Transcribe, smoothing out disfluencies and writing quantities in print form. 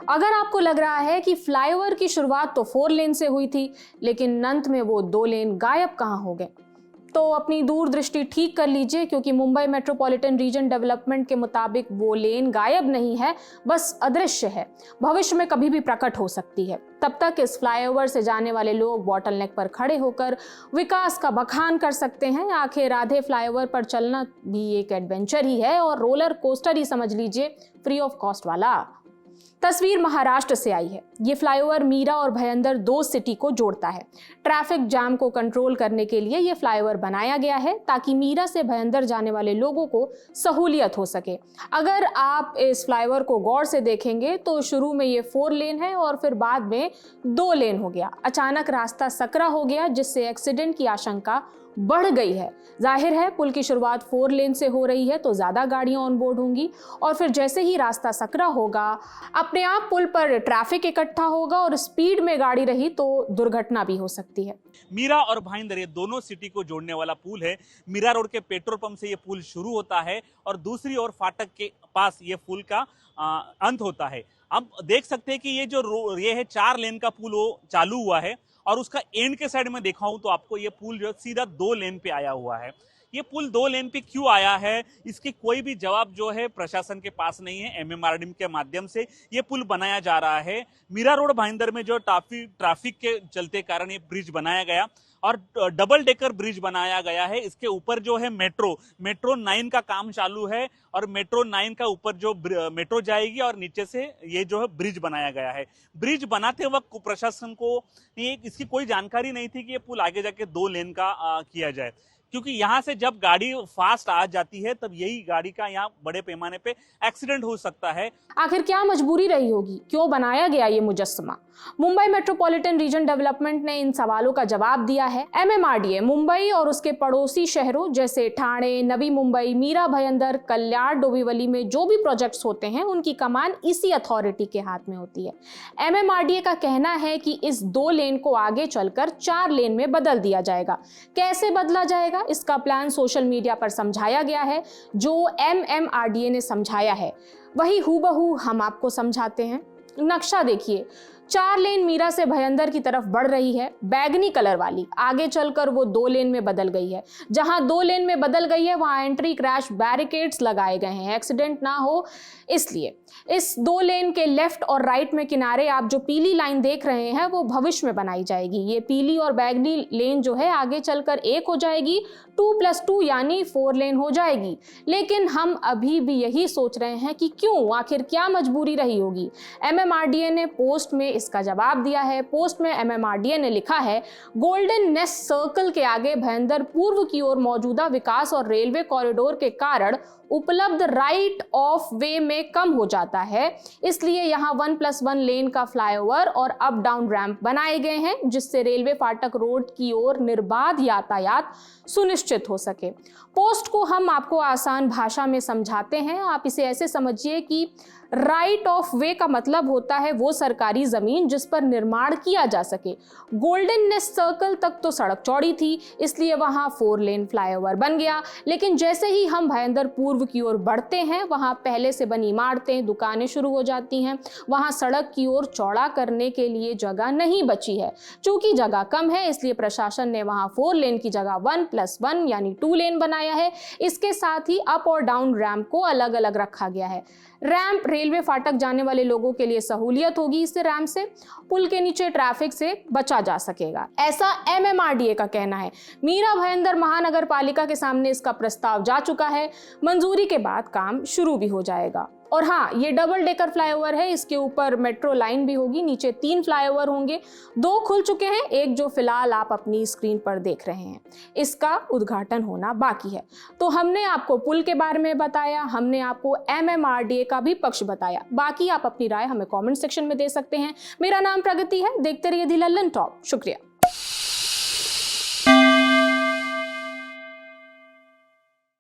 अगर आपको लग रहा है कि फ्लाईओवर की शुरुआत तो 4 लेन से हुई थी, लेकिन अंत में वो 2 लेन गायब कहां हो गए, तो अपनी दूरदृष्टि ठीक कर लीजिए, क्योंकि मुंबई मेट्रोपॉलिटन रीजन डेवलपमेंट के मुताबिक वो लेन गायब नहीं है, बस अदृश्य है। भविष्य में कभी भी प्रकट हो सकती है। तब तक इस फ्लाईओवर से जाने वाले लोग बॉटलनेक पर खड़े होकर विकास का बखान कर सकते हैं। आखिर आधे फ्लाईओवर पर चलना भी एक एडवेंचर ही है, और रोलर कोस्टर ही समझ लीजिए, फ्री ऑफ कॉस्ट वाला। तस्वीर महाराष्ट्र से आई है। ये फ्लाईओवर मीरा और भयंदर 2 सिटी को जोड़ता है। ट्रैफिक जाम को कंट्रोल करने के लिए ये फ्लाईओवर बनाया गया है, ताकि मीरा से भयंदर जाने वाले लोगों को सहूलियत हो सके। अगर आप इस फ्लाईओवर को गौर से देखेंगे तो शुरू में ये 4 लेन है और फिर बाद में 2 लेन हो गया। अचानक रास्ता सकरा हो गया, जिससे एक्सीडेंट की आशंका बढ़ गई है। जाहिर है पुल की शुरुआत 4 लेन से हो रही है, तो ज्यादा गाड़ियां ऑन बोर्ड होंगी, और फिर जैसे ही रास्ता सकरा होगा अपने आप पुल पर ट्रैफिक इकट्ठा होगा, और स्पीड में गाड़ी रही तो दुर्घटना भी हो सकती है। मीरा और भाईंदर ये दोनों सिटी को जोड़ने वाला पुल है। मीरा रोड के पेट्रोल पंप से ये पुल शुरू होता है और दूसरी ओर फाटक के पास ये पुल का अंत होता है। अब देख सकते हैं कि ये है 4 लेन का पुल वो चालू हुआ है, और उसका एंड के साइड में देखा हूं तो आपको ये पुल जो सीधा 2 लेन पे आया हुआ है। ये पुल 2 लेन पे क्यों आया है, इसकी कोई भी जवाब जो है प्रशासन के पास नहीं है। एमएमआरडी के माध्यम से ये पुल बनाया जा रहा है। मीरा रोड भाईंदर में जो ट्रैफिक के चलते कारण ये ब्रिज बनाया गया, और डबल डेकर ब्रिज बनाया गया है। इसके ऊपर जो है मेट्रो 9 का काम चालू है, और मेट्रो 9 का ऊपर जो मेट्रो जाएगी, और नीचे से ये जो है ब्रिज बनाया गया है। ब्रिज बनाते वक्त प्रशासन को इसकी कोई जानकारी नहीं थी कि ये पुल आगे जाके 2 लेन का किया जाए, क्योंकि यहाँ से जब गाड़ी फास्ट आ जाती है तब यही गाड़ी का यहाँ बड़े पैमाने पे एक्सीडेंट हो सकता है। आखिर क्या मजबूरी रही होगी, क्यों बनाया गया ये मुजस्समा? मुंबई मेट्रोपॉलिटन रीजन डेवलपमेंट ने इन सवालों का जवाब दिया है। एमएमआरडीए मुंबई और उसके पड़ोसी शहरों जैसे ठाणे, नवी मुंबई, मीरा भयंदर, कल्याण, डोंबिवली में जो भी प्रोजेक्ट्स होते हैं उनकी कमान इसी अथॉरिटी के हाथ में होती है। एमएमआरडीए का कहना है कि इस 2 लेन को आगे चलकर 4 लेन में बदल दिया जाएगा। कैसे बदला जाएगा, इसका प्लान सोशल मीडिया पर समझाया गया है। जो एमएमआरडीए ने समझाया है वही हूबहू हम आपको समझाते हैं। नक्शा देखिए, 4 लेन मीरा से भयंदर की तरफ बढ़ रही है, बैगनी कलर वाली। आगे चलकर वो 2 लेन में बदल गई है। जहां 2 लेन में बदल गई है वहां एंट्री क्रैश बैरिकेड्स लगाए गए हैं, एक्सीडेंट ना हो इसलिए। इस 2 लेन के लेफ्ट और राइट में किनारे आप जो पीली लाइन देख रहे हैं वो भविष्य में बनाई जाएगी। ये पीली और बैगनी लेन जो है आगे चलकर 1 हो जाएगी, 2+2 यानी 4 लेन हो जाएगी। लेकिन हम अभी भी यही सोच रहे हैं कि क्यों, आखिर क्या मजबूरी रही होगी। एमएमआरडीए ने पोस्ट में इसका जवाब दिया है। पोस्ट में एमएमआरडीए ने लिखा है, गोल्डन नेस्ट सर्कल के आगे भयंदर पूर्व की ओर मौजूदा विकास और रेलवे कॉरिडोर के कारण उपलब्ध राइट ऑफ वे में कम हो जाता है, इसलिए यहाँ 1+1 लेन का फ्लाईओवर और अप डाउन रैंप बनाए गए हैं, जिससे रेलवे फाटक रोड की ओर निर्बाध यातायात सुनिश्चित हो सके। पोस्ट को हम आपको आसान भाषा में समझाते हैं। आप इसे ऐसे समझिए कि राइट ऑफ वे का मतलब होता है वो सरकारी जमीन जिस पर निर्माण किया जा सके। गोल्डन नेस्ट सर्कल तक तो सड़क चौड़ी थी, इसलिए वहां 4 लेन फ्लाईओवर बन गया। लेकिन जैसे ही हम भयंदर पूर्व की ओर बढ़ते हैं वहां पहले से बनी इमारतें, दुकानें शुरू हो जाती हैं। वहां सड़क की ओर चौड़ा करने के लिए जगह नहीं बची है। चूंकि जगह कम है इसलिए प्रशासन ने वहां 4 लेन की जगह 1+1 यानी 2 लेन बनाया है। इसके साथ ही अप और डाउन रैंप को अलग अलग रखा गया है। रैंप रेलवे फाटक जाने वाले लोगों के लिए सहूलियत होगी। इससे रैंप से पुल के नीचे ट्रैफिक से बचा जा सकेगा, ऐसा एमएमआरडीए का कहना है। मीरा भयंदर महानगर पालिका के सामने इसका प्रस्ताव जा चुका है। मंजूरी के बाद काम शुरू भी हो जाएगा। और हाँ, ये डबल डेकर फ्लाईओवर है, इसके ऊपर मेट्रो लाइन भी होगी। नीचे 3 फ्लाईओवर होंगे, 2 खुल चुके हैं, एक जो फिलहाल आप अपनी स्क्रीन पर देख रहे हैं। इसका उद्घाटन होना बाकी है। तो हमने आपको पुल के बारे में बताया, हमने आपको एमएमआरडीए का भी पक्ष बताया। बाकी आप अपनी राय हमें कमेंट सेक्शन में दे सकते हैं। मेरा नाम प्रगति है, देखते रहिए दी लल्लन टॉप। शुक्रिया।